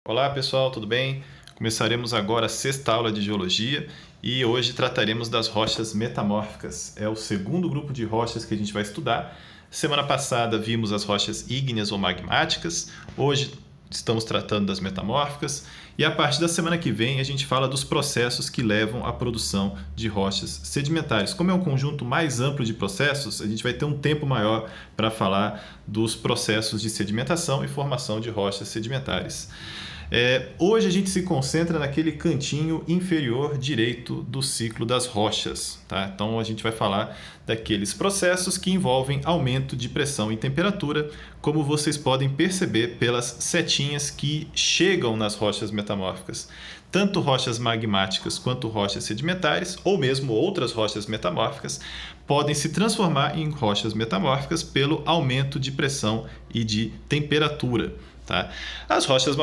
Olá pessoal, tudo bem? Começaremos agora a sexta aula de Geologia e hoje trataremos das rochas metamórficas. É o segundo grupo de rochas que a gente vai estudar. Semana passada vimos as rochas ígneas ou magmáticas, hoje estamos tratando das metamórficas e a partir da semana que vem a gente fala dos processos que levam à produção de rochas sedimentares. Como é um conjunto mais amplo de processos, a gente vai ter um tempo maior para falar dos processos de sedimentação e formação de rochas sedimentares. Hoje a gente se concentra naquele cantinho inferior direito do ciclo das rochas. Tá? Então a gente vai falar daqueles processos que envolvem aumento de pressão e temperatura, como vocês podem perceber pelas setinhas que chegam nas rochas metamórficas. Tanto rochas magmáticas quanto rochas sedimentares, ou mesmo outras rochas metamórficas, podem se transformar em rochas metamórficas pelo aumento de pressão e de temperatura. Tá? As rochas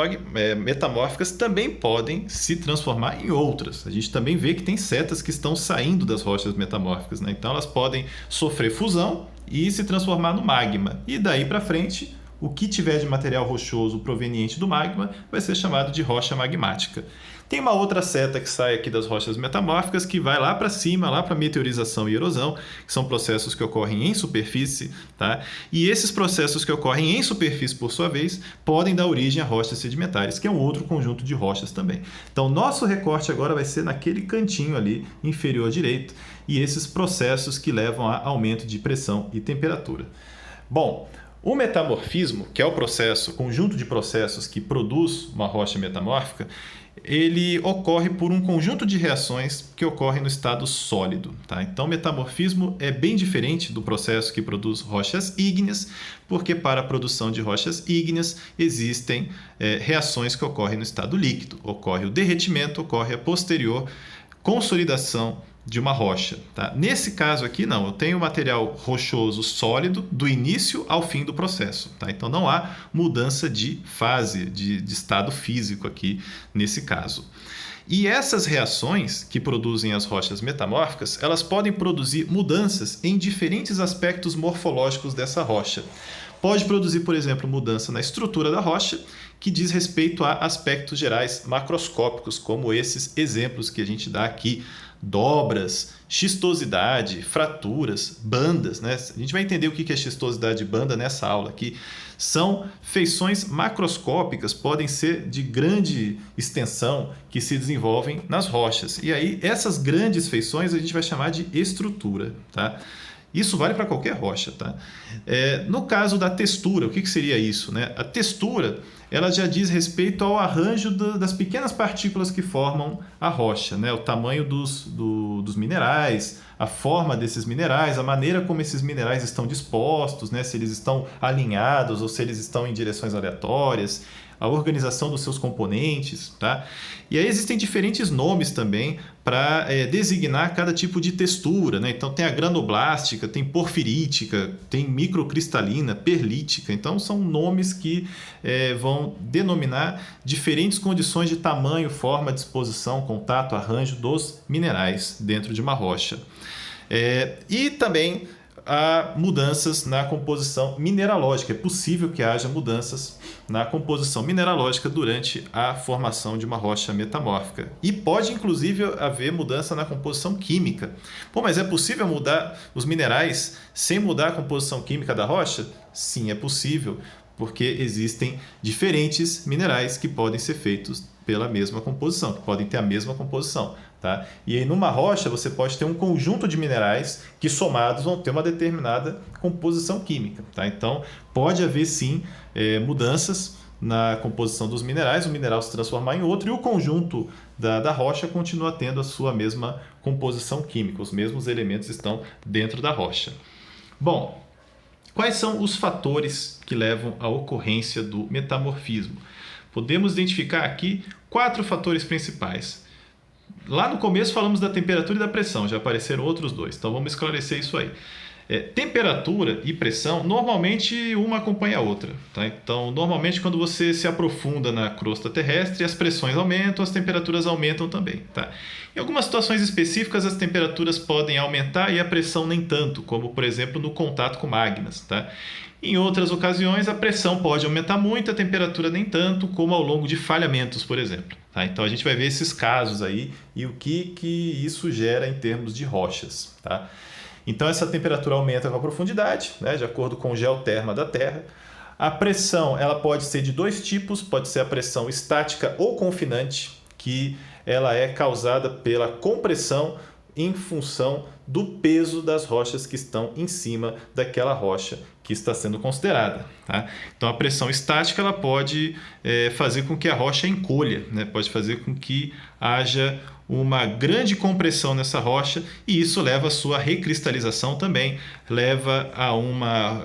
metamórficas também podem se transformar em outras. A gente também vê que tem setas que estão saindo das rochas metamórficas, né? Então elas podem sofrer fusão e se transformar no magma. E daí para frente, o que tiver de material rochoso proveniente do magma vai ser chamado de rocha magmática. Tem uma outra seta que sai aqui das rochas metamórficas que vai lá para cima, lá para meteorização e erosão, que são processos que ocorrem em superfície, tá? E esses processos que ocorrem em superfície, por sua vez, podem dar origem a rochas sedimentares, que é um outro conjunto de rochas também. Então, nosso recorte agora vai ser naquele cantinho ali inferior direito e esses processos que levam a aumento de pressão e temperatura. Bom, o metamorfismo, que é o processo, conjunto de processos que produz uma rocha metamórfica, ele ocorre por um conjunto de reações que ocorrem no estado sólido. Tá? Então, o metamorfismo é bem diferente do processo que produz rochas ígneas, porque para a produção de rochas ígneas existem reações que ocorrem no estado líquido. Ocorre o derretimento, ocorre a posterior consolidação de uma rocha. Tá? Nesse caso aqui, não, eu tenho material rochoso sólido do início ao fim do processo. Tá? Então não há mudança de fase, de estado físico aqui nesse caso. E essas reações que produzem as rochas metamórficas, elas podem produzir mudanças em diferentes aspectos morfológicos dessa rocha. Pode produzir, por exemplo, mudança na estrutura da rocha, que diz respeito a aspectos gerais macroscópicos, como esses exemplos que a gente dá aqui, dobras, xistosidade, fraturas, bandas. Né? A gente vai entender o que é xistosidade e banda nessa aula aqui. São feições macroscópicas, podem ser de grande extensão, que se desenvolvem nas rochas. E aí, essas grandes feições a gente vai chamar de estrutura. Tá? Isso vale para qualquer rocha. Tá? No caso da textura, o que seria isso? Né? A textura ela já diz respeito ao arranjo das pequenas partículas que formam a rocha, né? O tamanho dos minerais, a forma desses minerais, a maneira como esses minerais estão dispostos, né? Se eles estão alinhados ou se eles estão em direções aleatórias, a organização dos seus componentes. Tá? E aí existem diferentes nomes também para designar cada tipo de textura. Né? Então tem a granoblástica, tem porfirítica, tem microcristalina, perlítica. Então são nomes que vão denominar diferentes condições de tamanho, forma, disposição, contato, arranjo dos minerais dentro de uma rocha. E também há mudanças na composição mineralógica. É possível que haja mudanças na composição mineralógica durante a formação de uma rocha metamórfica. E pode, inclusive, haver mudança na composição química. Pô, mas é possível mudar os minerais sem mudar a composição química da rocha? Sim, é possível, porque existem diferentes minerais que podem ser feitos pela mesma composição, que podem ter a mesma composição. Tá? E aí numa rocha você pode ter um conjunto de minerais que somados vão ter uma determinada composição química. Tá? Então pode haver sim mudanças na composição dos minerais, o mineral se transformar em outro e o conjunto da rocha continua tendo a sua mesma composição química, os mesmos elementos estão dentro da rocha. Bom, quais são os fatores que levam à ocorrência do metamorfismo? Podemos identificar aqui 4 fatores principais. Lá no começo falamos da temperatura e da pressão, já apareceram outros 2, então vamos esclarecer isso aí. Temperatura e pressão, normalmente uma acompanha a outra. Tá? Então, normalmente quando você se aprofunda na crosta terrestre, as pressões aumentam, as temperaturas aumentam também. Tá? Em algumas situações específicas, as temperaturas podem aumentar e a pressão nem tanto, como por exemplo no contato com magmas. Tá? Em outras ocasiões, a pressão pode aumentar muito, a temperatura nem tanto, como ao longo de falhamentos, por exemplo. Tá? Então a gente vai ver esses casos aí e o que isso gera em termos de rochas. Tá? Então essa temperatura aumenta com a profundidade, né, de acordo com o geoterma da Terra. A pressão ela pode ser de dois tipos, pode ser a pressão estática ou confinante, que ela é causada pela compressão em função do peso das rochas que estão em cima daquela rocha que está sendo considerada. Tá? Então a pressão estática ela pode fazer com que a rocha encolha, né? Pode fazer com que haja uma grande compressão nessa rocha e isso leva à sua recristalização também, leva a uma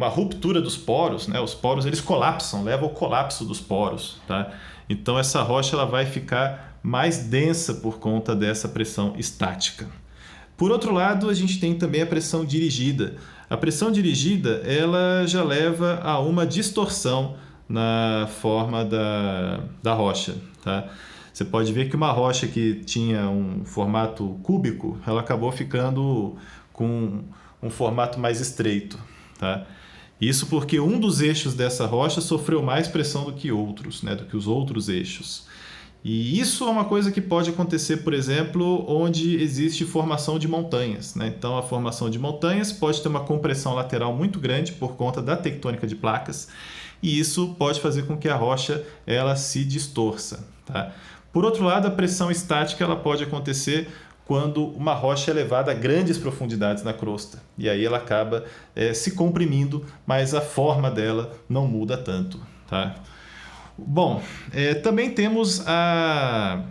ruptura dos poros, né? Os poros eles colapsam, leva ao colapso dos poros. Tá? Então essa rocha ela vai ficar mais densa por conta dessa pressão estática. Por outro lado, a gente tem também a pressão dirigida. A pressão dirigida ela já leva a uma distorção na forma da rocha. Tá? Você pode ver que uma rocha que tinha um formato cúbico, ela acabou ficando com um formato mais estreito. Tá? Isso porque um dos eixos dessa rocha sofreu mais pressão do que outros, né? Do que os outros eixos. E isso é uma coisa que pode acontecer, por exemplo, onde existe formação de montanhas. Né? Então, a formação de montanhas pode ter uma compressão lateral muito grande por conta da tectônica de placas, e isso pode fazer com que a rocha ela se distorça. Tá? Por outro lado, a pressão estática ela pode acontecer quando uma rocha é levada a grandes profundidades na crosta. E aí ela acaba se comprimindo, mas a forma dela não muda tanto. Tá? Bom, também temos a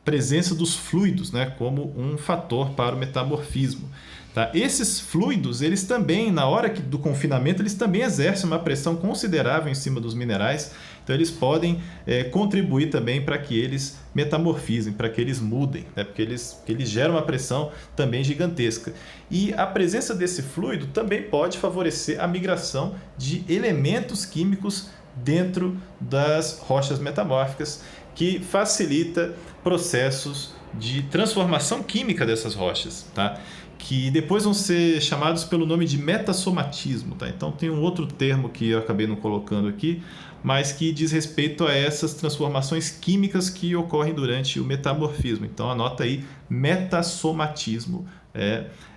presença dos fluidos, né, como um fator para o metamorfismo. Tá? Esses fluidos, eles também, na hora do confinamento, eles também exercem uma pressão considerável em cima dos minerais, então eles podem contribuir também para que eles metamorfizem, para que eles mudem, né? Porque eles geram uma pressão também gigantesca. E a presença desse fluido também pode favorecer a migração de elementos químicos dentro das rochas metamórficas, que facilita processos de transformação química dessas rochas, tá? Que depois vão ser chamados pelo nome de metassomatismo. Tá? Então tem um outro termo que eu acabei não colocando aqui, mas que diz respeito a essas transformações químicas que ocorrem durante o metamorfismo. Então anota aí, metassomatismo.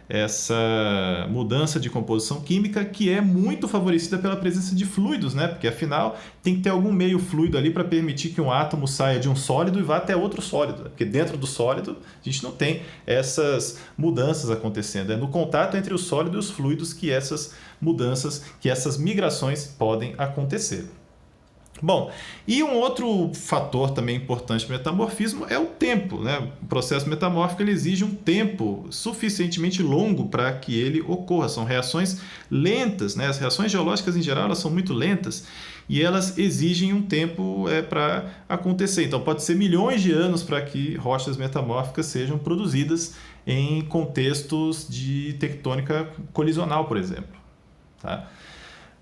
Essa mudança de composição química que é muito favorecida pela presença de fluidos, né? Porque afinal tem que ter algum meio fluido ali para permitir que um átomo saia de um sólido e vá até outro sólido, né? Porque dentro do sólido a gente não tem essas mudanças acontecendo. É no contato entre o sólido e os fluidos que essas mudanças, que essas migrações podem acontecer. Bom, e um outro fator também importante para o metamorfismo é o tempo. Né? O processo metamórfico ele exige um tempo suficientemente longo para que ele ocorra. São reações lentas, né? As reações geológicas em geral elas são muito lentas e elas exigem um tempo para acontecer. Então pode ser milhões de anos para que rochas metamórficas sejam produzidas em contextos de tectônica colisional, por exemplo. Tá?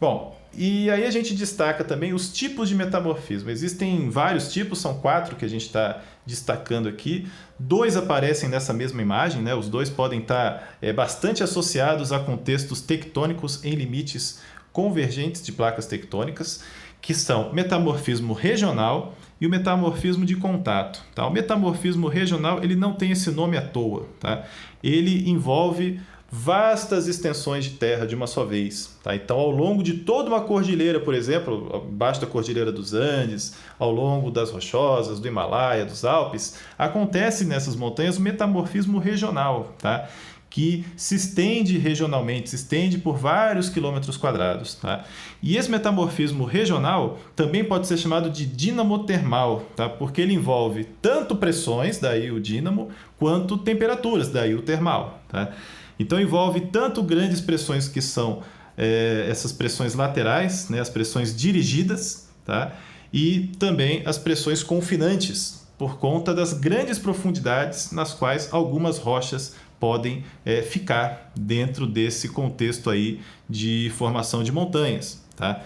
Bom, e aí a gente destaca também os tipos de metamorfismo. Existem vários tipos, são 4 que a gente está destacando aqui. 2 aparecem nessa mesma imagem, né? Os 2 podem estar bastante associados a contextos tectônicos em limites convergentes de placas tectônicas, que são metamorfismo regional e o metamorfismo de contato. Tá? O metamorfismo regional ele não tem esse nome à toa. Tá? Ele envolve vastas extensões de terra de uma só vez. Tá? Então, ao longo de toda uma cordilheira, por exemplo, abaixo da Cordilheira dos Andes, ao longo das Rochosas, do Himalaia, dos Alpes, acontece nessas montanhas o metamorfismo regional, tá? Que se estende regionalmente, se estende por vários quilômetros quadrados. Tá? E esse metamorfismo regional também pode ser chamado de dinamotermal, tá? Porque ele envolve tanto pressões, daí o dínamo, quanto temperaturas, daí o termal. Tá? Então envolve tanto grandes pressões que são essas pressões laterais, né, as pressões dirigidas, tá? E também as pressões confinantes, por conta das grandes profundidades nas quais algumas rochas podem ficar dentro desse contexto aí de formação de montanhas. Tá?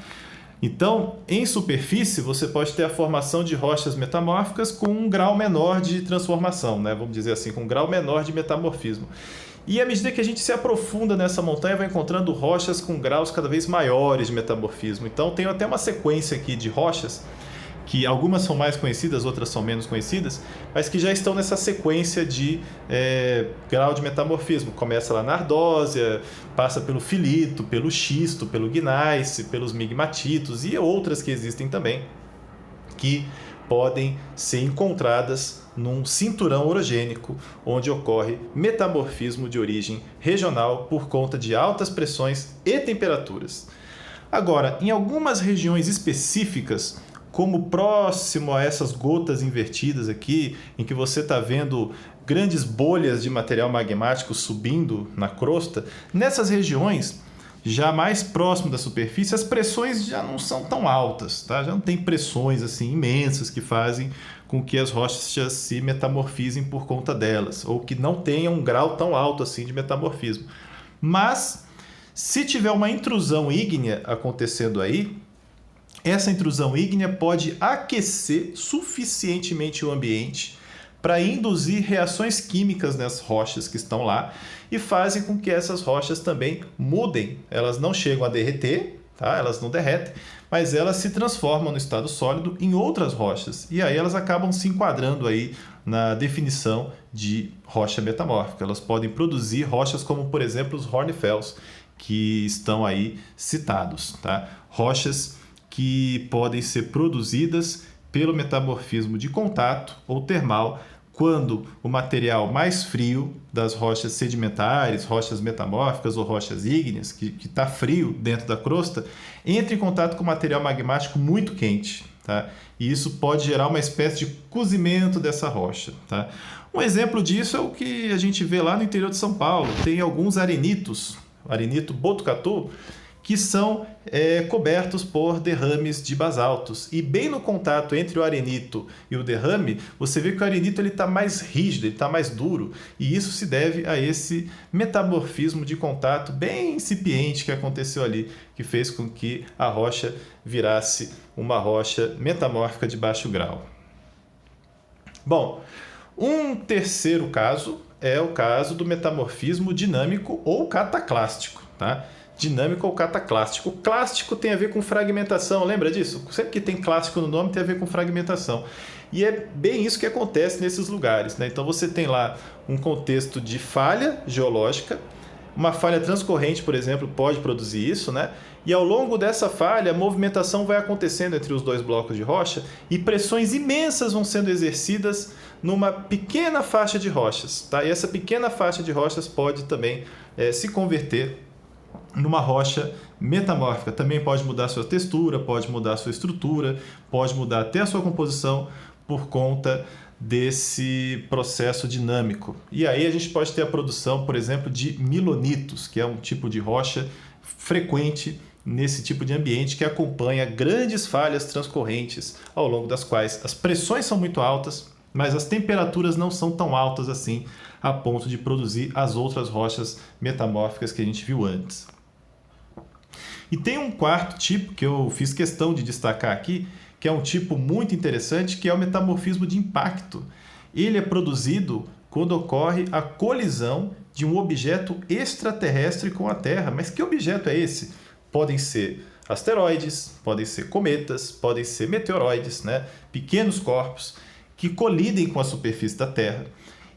Então, em superfície, você pode ter a formação de rochas metamórficas com um grau menor de transformação, né? Vamos dizer assim, com um grau menor de metamorfismo. E à medida que a gente se aprofunda nessa montanha, vai encontrando rochas com graus cada vez maiores de metamorfismo. Então tem até uma sequência aqui de rochas, que algumas são mais conhecidas, outras são menos conhecidas, mas que já estão nessa sequência de grau de metamorfismo. Começa lá na ardósia, passa pelo filito, pelo xisto, pelo gneiss, pelos migmatitos e outras que existem também, que podem ser encontradas num cinturão orogênico, onde ocorre metamorfismo de origem regional por conta de altas pressões e temperaturas. Agora, em algumas regiões específicas, como próximo a essas gotas invertidas aqui, em que você está vendo grandes bolhas de material magmático subindo na crosta, nessas regiões, já mais próximo da superfície, as pressões já não são tão altas, tá? Já não tem pressões assim imensas que fazem com que as rochas se metamorfizem por conta delas, ou que não tenham um grau tão alto assim de metamorfismo. Mas, se tiver uma intrusão ígnea acontecendo aí, essa intrusão ígnea pode aquecer suficientemente o ambiente para induzir reações químicas nas rochas que estão lá e fazem com que essas rochas também mudem. Elas não chegam a derreter, tá? Elas não derretem, mas elas se transformam no estado sólido em outras rochas. E aí elas acabam se enquadrando aí na definição de rocha metamórfica. Elas podem produzir rochas como, por exemplo, os hornfels, que estão aí citados, tá? Rochas que podem ser produzidas pelo metamorfismo de contato ou termal, quando o material mais frio das rochas sedimentares, rochas metamórficas ou rochas ígneas, que está frio dentro da crosta, entra em contato com material magmático muito quente. Tá? E isso pode gerar uma espécie de cozimento dessa rocha. Tá? Um exemplo disso é o que a gente vê lá no interior de São Paulo. Tem alguns arenitos, arenito Botucatu, que são cobertos por derrames de basaltos. E bem no contato entre o arenito e o derrame, você vê que o arenito está mais rígido, ele está mais duro. E isso se deve a esse metamorfismo de contato bem incipiente que aconteceu ali, que fez com que a rocha virasse uma rocha metamórfica de baixo grau. Bom, um terceiro caso é o caso do metamorfismo dinâmico ou cataclástico, tá? Dinâmico ou cataclástico. O clástico tem a ver com fragmentação, lembra disso? Sempre que tem clástico no nome tem a ver com fragmentação. E é bem isso que acontece nesses lugares, né? Então você tem lá um contexto de falha geológica, uma falha transcorrente, por exemplo, pode produzir isso, né? E ao longo dessa falha, a movimentação vai acontecendo entre os dois blocos de rocha e pressões imensas vão sendo exercidas numa pequena faixa de rochas, tá? E essa pequena faixa de rochas pode também se converter numa rocha metamórfica. Também pode mudar sua textura, pode mudar sua estrutura, pode mudar até a sua composição por conta desse processo dinâmico. E aí a gente pode ter a produção, por exemplo, de milonitos, que é um tipo de rocha frequente nesse tipo de ambiente que acompanha grandes falhas transcorrentes, ao longo das quais as pressões são muito altas, mas as temperaturas não são tão altas assim a ponto de produzir as outras rochas metamórficas que a gente viu antes. E tem um quarto tipo que eu fiz questão de destacar aqui, que é um tipo muito interessante, que é o metamorfismo de impacto. Ele é produzido quando ocorre a colisão de um objeto extraterrestre com a Terra. Mas que objeto é esse? Podem ser asteroides, podem ser cometas, podem ser meteoroides, né? Pequenos corpos que colidem com a superfície da Terra.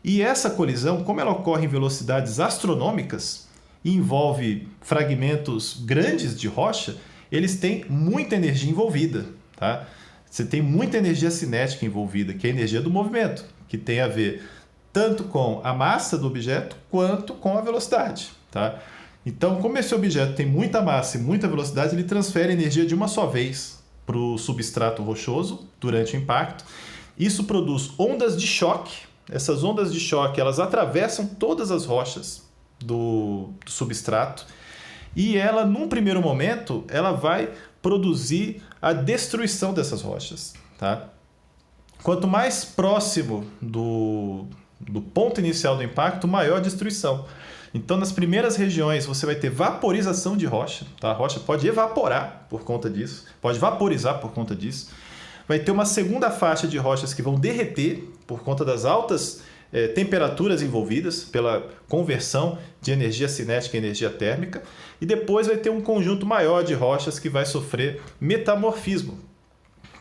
E essa colisão, como ela ocorre em velocidades astronômicas e envolve fragmentos grandes de rocha, eles têm muita energia envolvida. Tá? Você tem muita energia cinética envolvida, que é a energia do movimento, que tem a ver tanto com a massa do objeto quanto com a velocidade. Tá? Então, como esse objeto tem muita massa e muita velocidade, ele transfere energia de uma só vez para o substrato rochoso durante o impacto. Isso produz ondas de choque. Essas ondas de choque elas atravessam todas as rochas do substrato e ela, num primeiro momento, ela vai produzir a destruição dessas rochas. Tá? Quanto mais próximo do ponto inicial do impacto, maior a destruição. Então, nas primeiras regiões, você vai ter vaporização de rocha. Tá? A rocha pode evaporar por conta disso, pode vaporizar por conta disso. Vai ter uma segunda faixa de rochas que vão derreter por conta das altas temperaturas envolvidas pela conversão de energia cinética em energia térmica, e depois vai ter um conjunto maior de rochas que vai sofrer metamorfismo,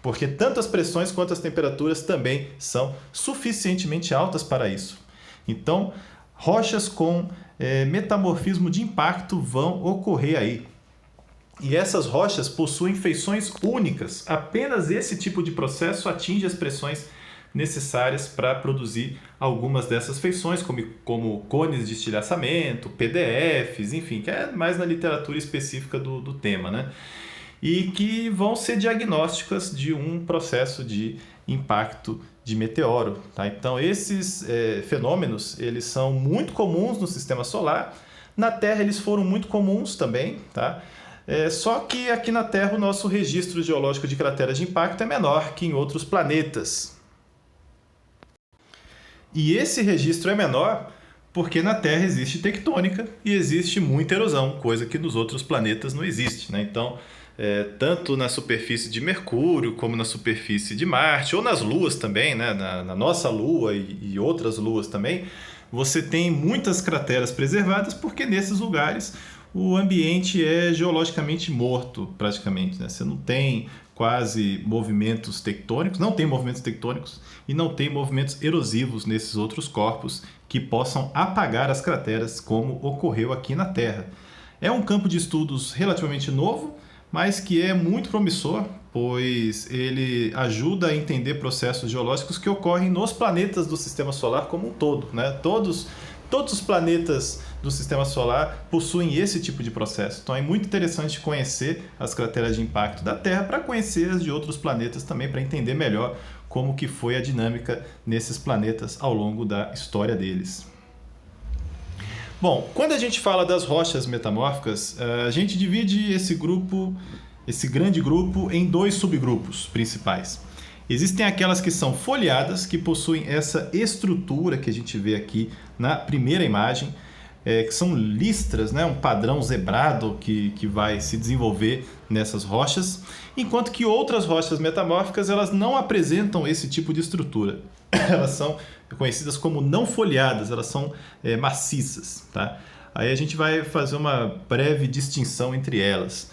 porque tanto as pressões quanto as temperaturas também são suficientemente altas para isso. Então, rochas com metamorfismo de impacto vão ocorrer aí. E essas rochas possuem feições únicas. Apenas esse tipo de processo atinge as pressões necessárias para produzir algumas dessas feições, como cones de estilhaçamento, PDFs, enfim, que é mais na literatura específica do tema, né? E que vão ser diagnósticas de um processo de impacto de meteoro. Tá? Então, esses fenômenos eles são muito comuns no sistema solar. Na Terra, eles foram muito comuns também, tá? Só que aqui na Terra, o nosso registro geológico de crateras de impacto é menor que em outros planetas. E esse registro é menor porque na Terra existe tectônica e existe muita erosão, coisa que nos outros planetas não existe, né? Então, tanto na superfície de Mercúrio, como na superfície de Marte, ou nas luas também, né? Na nossa lua e outras luas também, você tem muitas crateras preservadas porque nesses lugares o ambiente é geologicamente morto, praticamente, né? Você não tem quase movimentos tectônicos, não tem movimentos tectônicos e não tem movimentos erosivos nesses outros corpos que possam apagar as crateras, como ocorreu aqui na Terra. É um campo de estudos relativamente novo, mas que é muito promissor, pois ele ajuda a entender processos geológicos que ocorrem nos planetas do Sistema Solar como um todo, né? Todos os planetas do Sistema Solar possuem esse tipo de processo. Então é muito interessante conhecer as crateras de impacto da Terra para conhecer as de outros planetas também, para entender melhor como que foi a dinâmica nesses planetas ao longo da história deles. Bom, quando a gente fala das rochas metamórficas, a gente divide esse grande grupo, em dois subgrupos principais. Existem aquelas que são foliadas, que possuem essa estrutura que a gente vê aqui na primeira imagem, que são listras, né? Um padrão zebrado que vai se desenvolver nessas rochas, enquanto que outras rochas metamórficas elas não apresentam esse tipo de estrutura. Elas são conhecidas como não foliadas, elas são maciças. Tá? Aí a gente vai fazer uma breve distinção entre elas.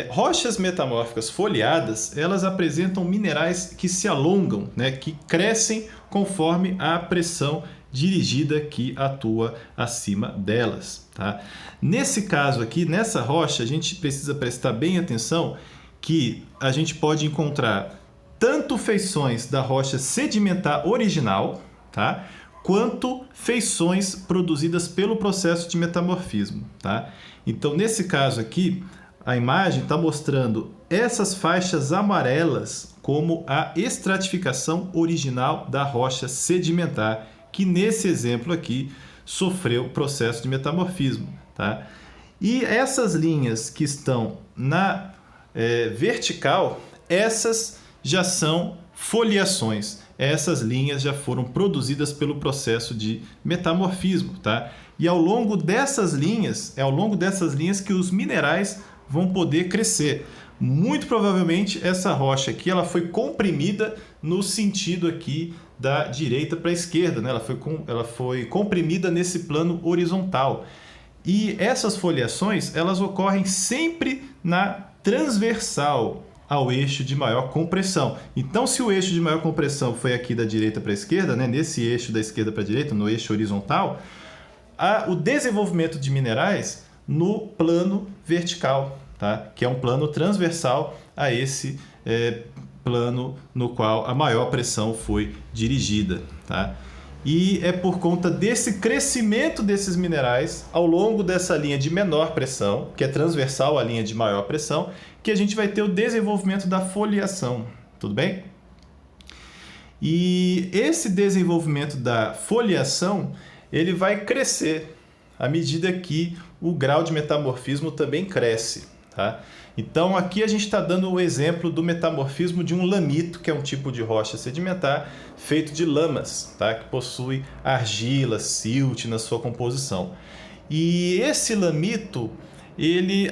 Rochas metamórficas foliadas, elas apresentam minerais que se alongam, né? Que crescem conforme a pressão dirigida que atua acima delas. Tá? Nesse caso aqui, nessa rocha, a gente precisa prestar bem atenção que a gente pode encontrar tanto feições da rocha sedimentar original, tá? Quanto feições produzidas pelo processo de metamorfismo. Tá? Então, nesse caso aqui, a imagem está mostrando essas faixas amarelas como a estratificação original da rocha sedimentar, que nesse exemplo aqui sofreu processo de metamorfismo. Tá? E essas linhas que estão na vertical, essas já são foliações. Essas linhas já foram produzidas pelo processo de metamorfismo. Tá? E ao longo dessas linhas, que os minerais vão poder crescer. Muito provavelmente essa rocha aqui ela foi comprimida no sentido aqui da direita para a esquerda, né? Ela foi comprimida nesse plano horizontal. E essas foliações elas ocorrem sempre na transversal ao eixo de maior compressão. Então, se o eixo de maior compressão foi aqui da direita para a esquerda, né? Nesse eixo da esquerda para a direita, no eixo horizontal, o desenvolvimento de minerais no plano vertical, tá? Que é um plano transversal a esse plano no qual a maior pressão foi dirigida. Tá? E é por conta desse crescimento desses minerais ao longo dessa linha de menor pressão, que é transversal à linha de maior pressão, que a gente vai ter o desenvolvimento da foliação. Tudo bem? E esse desenvolvimento da foliação ele vai crescer à medida que o grau de metamorfismo também cresce. Tá? Então aqui a gente está dando o exemplo do metamorfismo de um lamito, que é um tipo de rocha sedimentar feito de lamas, tá? Que possui argila, silt na sua composição. E esse lamito,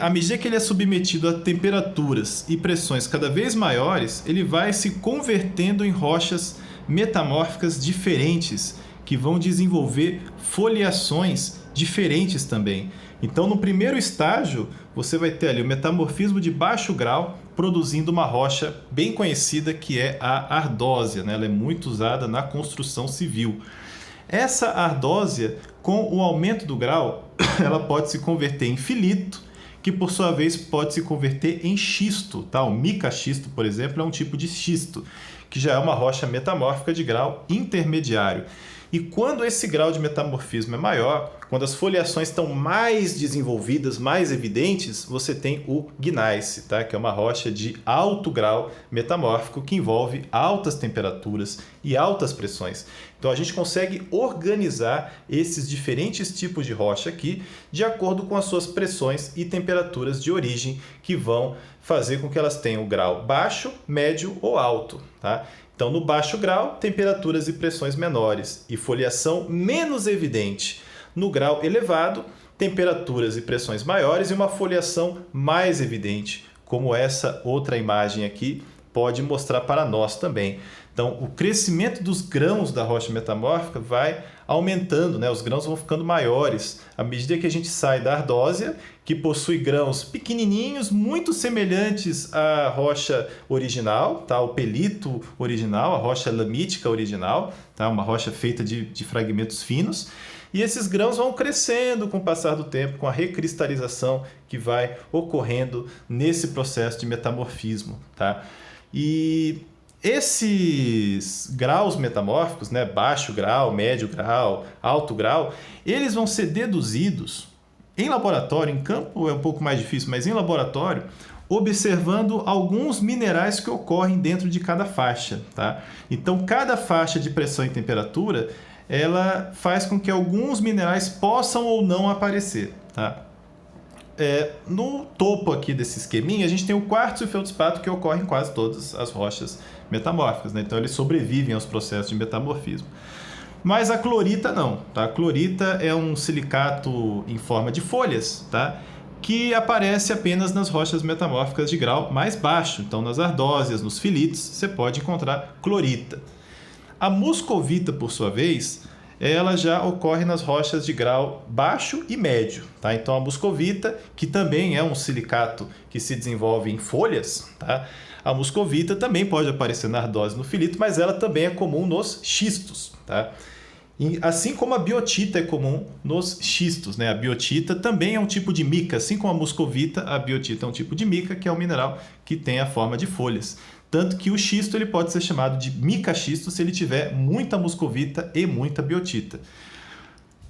à medida que ele é submetido a temperaturas e pressões cada vez maiores, ele vai se convertendo em rochas metamórficas diferentes, que que vão desenvolver foliações diferentes também. Então, no primeiro estágio, você vai ter ali o metamorfismo de baixo grau, produzindo uma rocha bem conhecida que é a ardósia, né? Ela é muito usada na construção civil. Essa ardósia, com o aumento do grau, ela pode se converter em filito, que por sua vez pode se converter em xisto, tá? O mica-xisto, por exemplo, é um tipo de xisto, que já é uma rocha metamórfica de grau intermediário. E quando esse grau de metamorfismo é maior, quando as foliações estão mais desenvolvidas, mais evidentes, você tem o gneiss, tá? Que é uma rocha de alto grau metamórfico que envolve altas temperaturas e altas pressões. Então a gente consegue organizar esses diferentes tipos de rocha aqui de acordo com as suas pressões e temperaturas de origem, que vão fazer com que elas tenham grau baixo, médio ou alto, tá? Então, no baixo grau, temperaturas e pressões menores e foliação menos evidente. No grau elevado, temperaturas e pressões maiores e uma foliação mais evidente, como essa outra imagem aqui pode mostrar para nós também. Então, o crescimento dos grãos da rocha metamórfica vai aumentando, né? Os grãos vão ficando maiores à medida que a gente sai da ardósia, que possui grãos pequenininhos, muito semelhantes à rocha original, tá? O pelito original, a rocha lamítica original, tá? Uma rocha feita de fragmentos finos. E esses grãos vão crescendo com o passar do tempo, com a recristalização que vai ocorrendo nesse processo de metamorfismo, tá? E esses graus metamórficos, né, baixo grau, médio grau, alto grau, eles vão ser deduzidos em laboratório, em campo é um pouco mais difícil, mas em laboratório, observando alguns minerais que ocorrem dentro de cada faixa, tá? Então, cada faixa de pressão e temperatura, ela faz com que alguns minerais possam ou não aparecer, tá? No topo aqui desse esqueminha, a gente tem o quartzo e o feldspato, que ocorrem em quase todas as rochas metamórficas, né? Então eles sobrevivem aos processos de metamorfismo. Mas a clorita não, tá? A clorita é um silicato em forma de folhas, tá? Que aparece apenas nas rochas metamórficas de grau mais baixo. Então, nas ardósias, nos filitos, você pode encontrar clorita. A muscovita, por sua vez, ela já ocorre nas rochas de grau baixo e médio, tá? Então a muscovita, que também é um silicato que se desenvolve em folhas, tá? A muscovita também pode aparecer na ardósia e no filito, mas ela também é comum nos xistos, tá? E assim como a biotita é comum nos xistos, né? A biotita também é um tipo de mica, assim como a muscovita, a biotita é um tipo de mica, que é um mineral que tem a forma de folhas. Tanto que o xisto ele pode ser chamado de mica-xisto se ele tiver muita muscovita e muita biotita.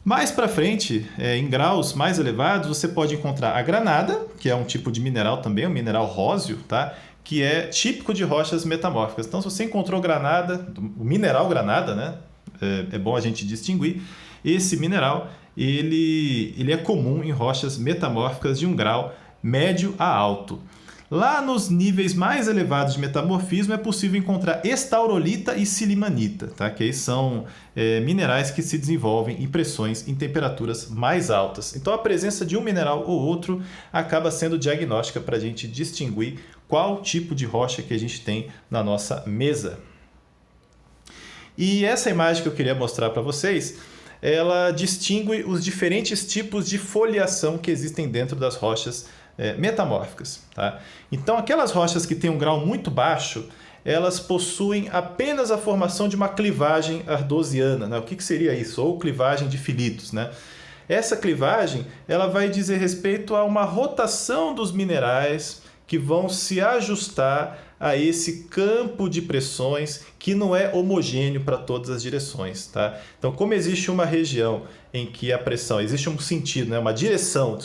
Mais para frente, em graus mais elevados, você pode encontrar a granada, que é um tipo de mineral também, um mineral róseo, tá? Que é típico de rochas metamórficas. Então, se você encontrou granada, o mineral granada, né? É bom a gente distinguir. Esse mineral ele é comum em rochas metamórficas de um grau médio a alto. Lá nos níveis mais elevados de metamorfismo é possível encontrar estaurolita e silimanita, tá? Que aí são minerais que se desenvolvem em pressões em temperaturas mais altas. Então a presença de um mineral ou outro acaba sendo diagnóstica para a gente distinguir qual tipo de rocha que a gente tem na nossa mesa. E essa imagem que eu queria mostrar para vocês, ela distingue os diferentes tipos de foliação que existem dentro das rochas metamórficas, tá? Então, aquelas rochas que têm um grau muito baixo, elas possuem apenas a formação de uma clivagem ardosiana, né? O que seria isso? Ou clivagem de filitos, né? Essa clivagem ela vai dizer respeito a uma rotação dos minerais que vão se ajustar a esse campo de pressões que não é homogêneo para todas as direções, tá? Então, como existe uma região em que a pressão, existe um sentido, né? uma direção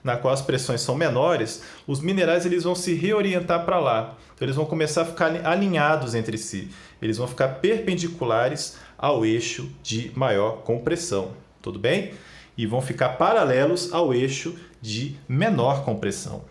na qual as pressões são menores, os minerais eles vão se reorientar para lá. Então, eles vão começar a ficar alinhados entre si. Eles vão ficar perpendiculares ao eixo de maior compressão, tudo bem? E vão ficar paralelos ao eixo de menor compressão.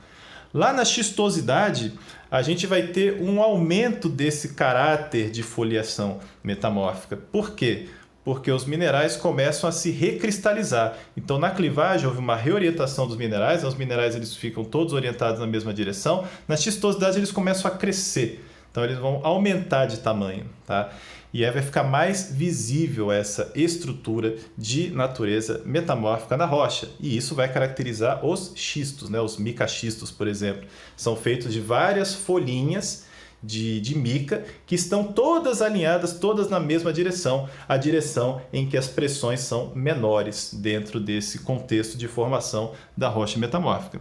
Lá na xistosidade, a gente vai ter um aumento desse caráter de foliação metamórfica. Por quê? Porque os minerais começam a se recristalizar. Então, na clivagem, houve uma reorientação dos minerais, os minerais eles ficam todos orientados na mesma direção. Na xistosidade, eles começam a crescer, Então eles vão aumentar de tamanho, tá? E aí vai ficar mais visível essa estrutura de natureza metamórfica na rocha. E isso vai caracterizar os xistos, né? Os micaxistos, por exemplo. São feitos de várias folhinhas de mica que estão todas alinhadas, todas na mesma direção, a direção em que as pressões são menores dentro desse contexto de formação da rocha metamórfica.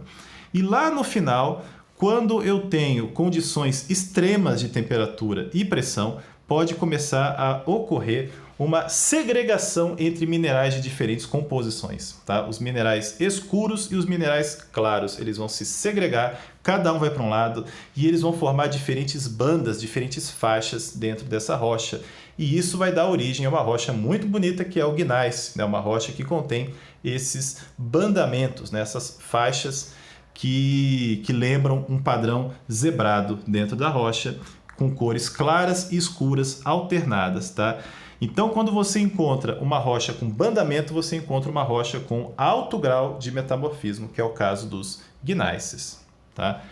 E lá no final, quando eu tenho condições extremas de temperatura e pressão, pode começar a ocorrer uma segregação entre minerais de diferentes composições, tá? Os minerais escuros e os minerais claros, eles vão se segregar, cada um vai para um lado e eles vão formar diferentes bandas, diferentes faixas dentro dessa rocha. E isso vai dar origem a uma rocha muito bonita que é o gneiss, né? Uma rocha que contém esses bandamentos, né? Essas faixas que lembram um padrão zebrado dentro da rocha, com cores claras e escuras alternadas, tá? Então, quando você encontra uma rocha com bandamento, você encontra uma rocha com alto grau de metamorfismo, que é o caso dos gneisses, tá?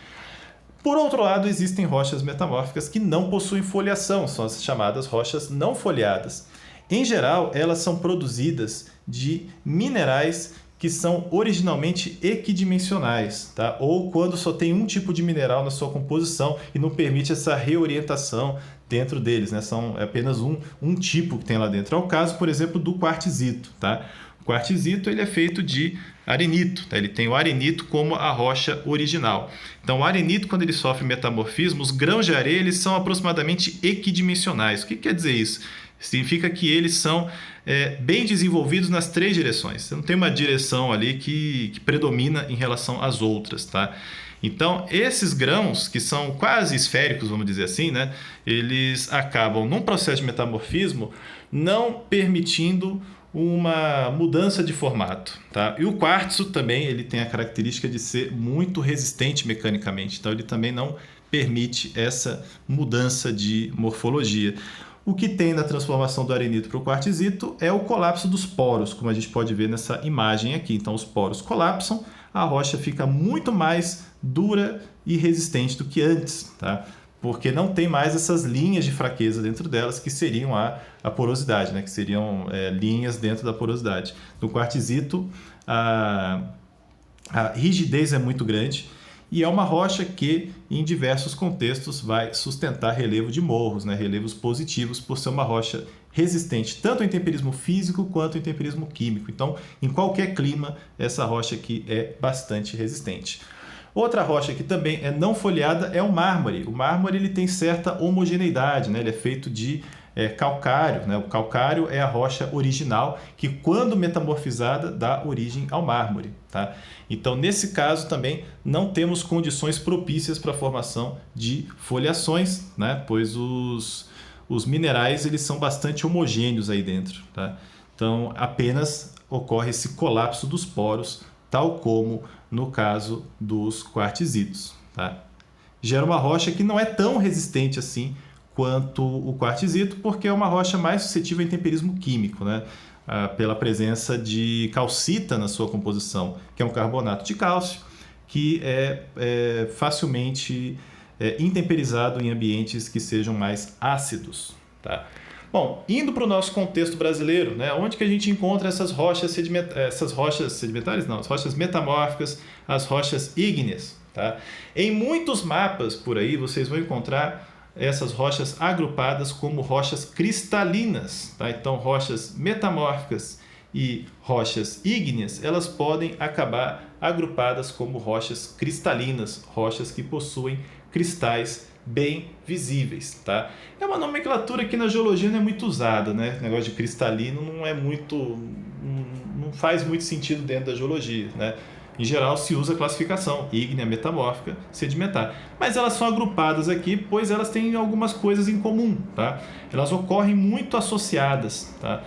Por outro lado, existem rochas metamórficas que não possuem foliação, são as chamadas rochas não foliadas. Em geral, elas são produzidas de minerais que são originalmente equidimensionais, tá? Ou quando só tem um tipo de mineral na sua composição e não permite essa reorientação dentro deles, né? São apenas um tipo que tem lá dentro. É o caso, por exemplo, do quartzito, tá? O quartzito ele é feito de arenito, tá? Ele tem o arenito como a rocha original. Então, o arenito, quando ele sofre metamorfismo, os grãos de areia eles são aproximadamente equidimensionais. O que quer dizer isso? Significa que eles são bem desenvolvidos nas três direções. Você não tem uma direção ali que predomina em relação às outras, tá? Então, esses grãos, que são quase esféricos, vamos dizer assim, né? Eles acabam, num processo de metamorfismo, não permitindo uma mudança de formato, tá? E o quartzo também ele tem a característica de ser muito resistente mecanicamente, então ele também não permite essa mudança de morfologia. O que tem na transformação do arenito para o quartzito é o colapso dos poros, como a gente pode ver nessa imagem aqui. Então, os poros colapsam, a rocha fica muito mais dura e resistente do que antes, tá? Porque não tem mais essas linhas de fraqueza dentro delas, que seriam a porosidade, né? Que seriam linhas dentro da porosidade. No quartzito, a rigidez é muito grande, e é uma rocha que, em diversos contextos, vai sustentar relevo de morros, né? Relevos positivos, por ser uma rocha resistente, tanto em temperismo físico quanto em temperismo químico. Então, em qualquer clima, essa rocha aqui é bastante resistente. Outra rocha que também é não foliada é o mármore. O mármore ele tem certa homogeneidade, né? Ele é feito de calcário, né? O calcário é a rocha original que, quando metamorfizada, dá origem ao mármore, tá? Então, nesse caso também não temos condições propícias para a formação de foliações, né? Pois os minerais eles são bastante homogêneos aí dentro, tá? Então, apenas ocorre esse colapso dos poros, tal como no caso dos quartzitos, tá? Gera uma rocha que não é tão resistente assim quanto o quartzito, porque é uma rocha mais suscetível em temperismo químico, né? Pela presença de calcita na sua composição, que é um carbonato de cálcio, que é facilmente intemperizado em ambientes que sejam mais ácidos, tá? Bom, indo para o nosso contexto brasileiro, né? Onde que a gente encontra essas rochas sedimentares? Não, as rochas metamórficas, as rochas ígneas, tá? Em muitos mapas por aí vocês vão encontrar essas rochas agrupadas como rochas cristalinas, tá? Então, rochas metamórficas e rochas ígneas, elas podem acabar agrupadas como rochas cristalinas, rochas que possuem cristais bem visíveis, tá? É uma nomenclatura que na geologia não é muito usada, né? O negócio de cristalino não faz muito sentido dentro da geologia, né? Em geral, se usa a classificação ígnea, metamórfica, sedimentar. Mas elas são agrupadas aqui, pois elas têm algumas coisas em comum, tá? Elas ocorrem muito associadas, tá?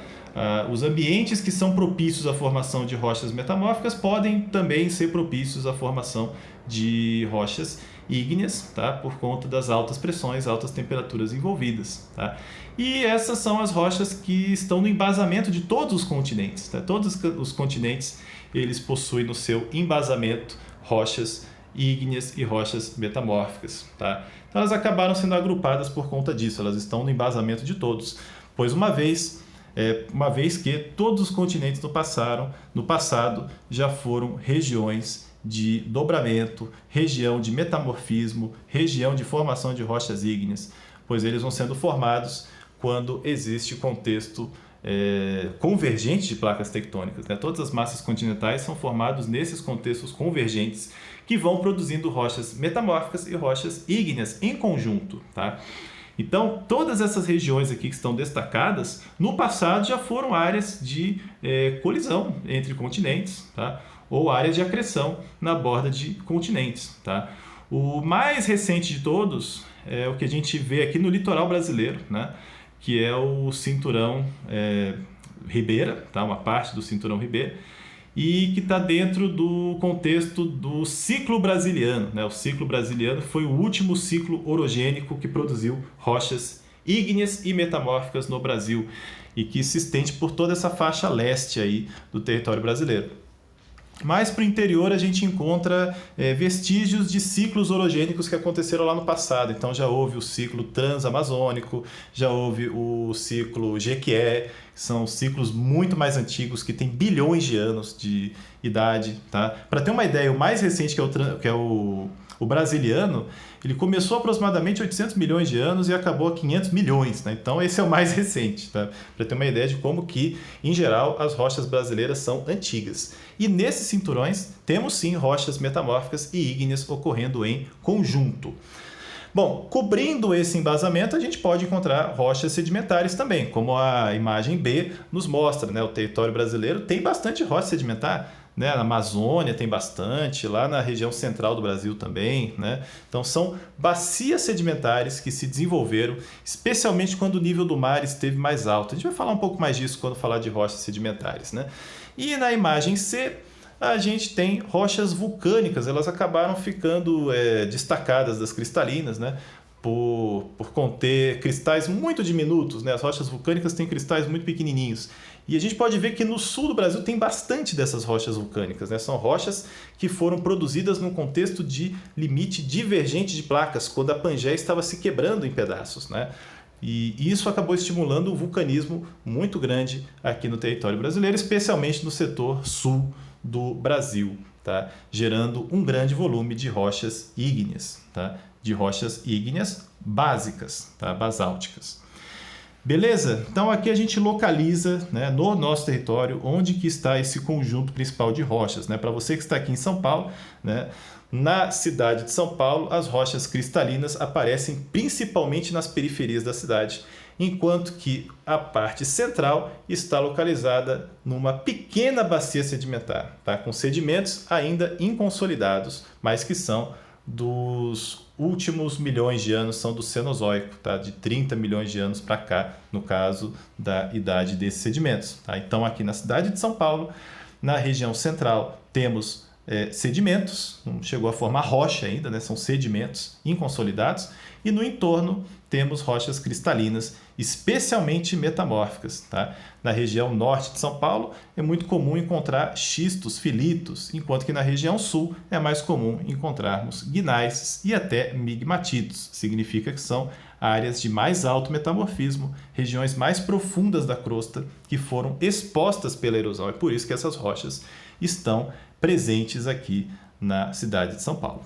Os ambientes que são propícios à formação de rochas metamórficas podem também ser propícios à formação de rochas ígneas, tá? Por conta das altas pressões, altas temperaturas envolvidas, tá? E essas são as rochas que estão no embasamento de todos os continentes, tá? Todos os continentes eles possuem no seu embasamento rochas ígneas e rochas metamórficas. Tá? Então elas acabaram sendo agrupadas por conta disso, elas estão no embasamento de todos, pois uma vez que todos os continentes no passado já foram regiões de dobramento, região de metamorfismo, região de formação de rochas ígneas, pois eles vão sendo formados quando existe contexto convergente de placas tectônicas. Né? Todas as massas continentais são formadas nesses contextos convergentes que vão produzindo rochas metamórficas e rochas ígneas em conjunto. Tá? Então, todas essas regiões aqui que estão destacadas, no passado já foram áreas de colisão entre continentes, tá? Ou áreas de acreção na borda de continentes. Tá? O mais recente de todos é o que a gente vê aqui no litoral brasileiro, né? Que é o cinturão Ribeira, tá? Uma parte do cinturão Ribeira, e que está dentro do contexto do ciclo brasiliano. Né? O ciclo brasiliano foi o último ciclo orogênico que produziu rochas ígneas e metamórficas no Brasil e que se estende por toda essa faixa leste aí do território brasileiro. Mais para o interior a gente encontra vestígios de ciclos orogênicos que aconteceram lá no passado. Então já houve o ciclo transamazônico, já houve o ciclo Jequié, que são ciclos muito mais antigos, que têm bilhões de anos de idade. Tá? Para ter uma ideia, o mais recente, que é o brasiliano, ele começou aproximadamente 800 milhões de anos e acabou a 500 milhões. Né? Então esse é o mais recente, tá? Para ter uma ideia de como que, em geral, as rochas brasileiras são antigas. E nesses cinturões temos sim rochas metamórficas e ígneas ocorrendo em conjunto. Bom, cobrindo esse embasamento, a gente pode encontrar rochas sedimentares também, como a imagem B nos mostra. Né? O território brasileiro tem bastante rocha sedimentar. Né? Na Amazônia tem bastante, lá na região central do Brasil também. Né? Então são bacias sedimentares que se desenvolveram, especialmente quando o nível do mar esteve mais alto. A gente vai falar um pouco mais disso quando falar de rochas sedimentares. Né? E na imagem C, a gente tem rochas vulcânicas, elas acabaram ficando destacadas das cristalinas, né? Por conter cristais muito diminutos. Né? As rochas vulcânicas têm cristais muito pequenininhos. E a gente pode ver que no sul do Brasil tem bastante dessas rochas vulcânicas. Né? São rochas que foram produzidas num contexto de limite divergente de placas, quando a Pangeia estava se quebrando em pedaços. Né? E isso acabou estimulando um vulcanismo muito grande aqui no território brasileiro, especialmente no setor sul do Brasil, tá? Gerando um grande volume de rochas ígneas, tá? De rochas ígneas básicas, tá? Basálticas. Beleza? Então aqui a gente localiza, né, no nosso território onde que está esse conjunto principal de rochas. Né? Para você que está aqui em São Paulo, né, na cidade de São Paulo, as rochas cristalinas aparecem principalmente nas periferias da cidade, enquanto que a parte central está localizada numa pequena bacia sedimentar, tá? Com sedimentos ainda inconsolidados, mas que são dos últimos milhões de anos, são do Cenozoico, tá? De 30 milhões de anos para cá, no caso da idade desses sedimentos. Tá? Então aqui na cidade de São Paulo, na região central, temos sedimentos, não chegou a formar rocha ainda, né? São sedimentos inconsolidados, e no entorno temos rochas cristalinas, especialmente metamórficas. Tá? Na região norte de São Paulo é muito comum encontrar xistos, filitos, enquanto que na região sul é mais comum encontrarmos gneisses e até migmatitos. Significa que são áreas de mais alto metamorfismo, regiões mais profundas da crosta que foram expostas pela erosão. É por isso que essas rochas estão presentes aqui na cidade de São Paulo.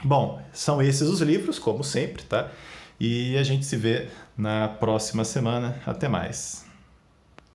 Bom, são esses os livros, como sempre, tá? E a gente se vê na próxima semana. Até mais!